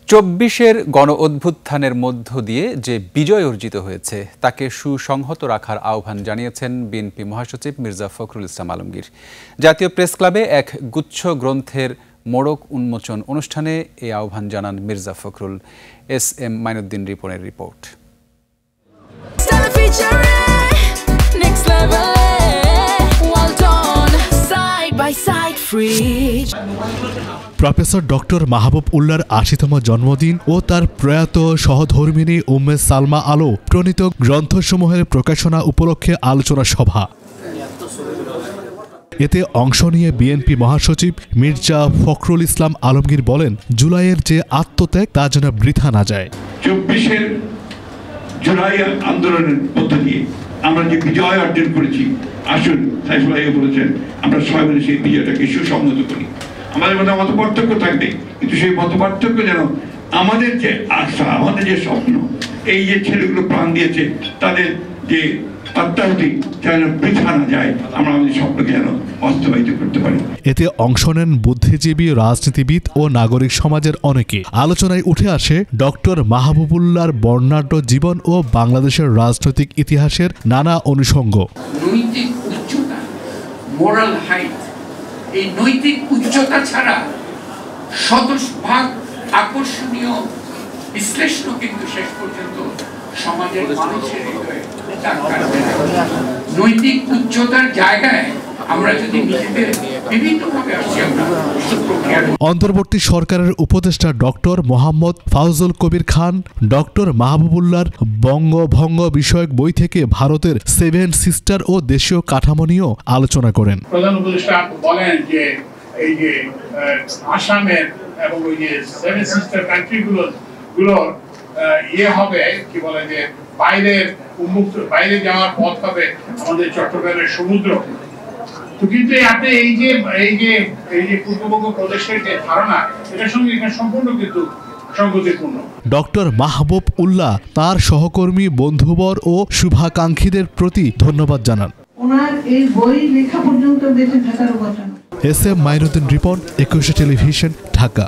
চব্বিশের গণ অভ্যুত্থানের মধ্য দিয়ে যে বিজয় অর্জিত হয়েছে তাকে সুসংহত রাখার আহ্বান জানিয়েছেন বিএনপি মহাসচিব মির্জা ফখরুল ইসলাম আলমগীর। জাতীয় প্রেস ক্লাবে এক গুচ্ছ গ্রন্থের মোড়ক উন্মোচন অনুষ্ঠানে এই আহ্বান জানান মির্জা ফখরুল। এস.এম. মাইনুদ্দিন রিপনের রিপোর্ট। প্রফেসর ডক্টর মাহবুব উল্লাহর ৮০তম জন্মদিন ও তার প্রয়াত সহধর্মিণী উম্মে সালমা আলো প্রণীত গ্রন্থসমূহের প্রকাশনা উপলক্ষে আলোচনা সভা। এতে অংশ নিয়ে বিএনপি মহাসচিব মির্জা ফখরুল ইসলাম আলমগীর বলেন, জুলাইয়ের যে আত্মত্যাগ তা যেন বৃথা না যায়। ২৪-এর জুলাই আন্দোলনের মধ্য দিয়ে আমরা যে বিজয় অর্জন করেছি, আসুন সাইফুল ভাই বলেছেন আমরা সবাই মিলে সেই বিজয়টাকে সুসংহত করি। আমাদের মধ্যে মত পার্থক্য থাকবে, কিন্তু সেই মত পার্থক্য যেন আমাদের যে আশা, আমাদের যে স্বপ্ন, এই যে ছেলেগুলো প্রাণ দিয়েছে তাদের যে আত্মাহুতি যেন বৃথা না যায়, আমরা আমাদের স্বপ্নকে যেন বাস্তবায়িত করতে পারি। এতে অংশ নেন বুদ্ধিজীবী, রাজনীতিবিদ ও নাগরিক সমাজের অনেকে। আলোচনায় উঠে আসে ডক্টর মাহবুবুল্লাহর বর্ণাঢ্য জীবন ও বাংলাদেশের রাজনৈতিক ইতিহাসের নানা অনুষঙ্গ। নৈতিক উচ্চতা, মোরাল হাইট, এই নৈতিক উচ্চতা ছাড়া শতভাগ আকর্ষণীয় বিশ্লেষণ কিন্তু শেষ পর্যন্ত সমাজের মানুষের হৃদয়ে নৈতিক উচ্চতার জায়গায় আমরা যদি নিজেদের বিভিন্নভাবে আসছি। অন্তর্বর্তী সরকারের উপদেষ্টা ডক্টর মোহাম্মদ ফাউজুল কবির খান ডক্টর মাহবুবুল্লাহর বঙ্গভঙ্গ বিষয়ক বই থেকে ভারতের 7 সিস্টার ও দেশীয় কাঠামো নিয়েও আলোচনা করেন। প্রধান উপদেষ্টা বলেন যে এই যে আসামের এবং ওই যে 7 সিস্টার কান্ট্রিগুলোর হবে কি বলে যে বাইরে যাওয়ার পথ হবে আমাদের চট্টগ্রামের সমুদ্র। তো কিন্তু আপনি এই যে পূর্ববঙ্গ প্রদেশের যে ধারণা, এটার সঙ্গে এখানে সম্পূর্ণ কিন্তু সংগতিপূর্ণ। ডক্টর মাহবুব উল্লাহ তার সহকর্মী, বন্ধুবর ও শুভাকাঙ্ক্ষীদের প্রতি ধন্যবাদ জানান। ওনার এই বই লেখা পর্যন্ত বেঁচে থাকার কথা। এস.এম. মাইনুদ্দিন রিপন, ২১ টেলিভিশন, ঢাকা।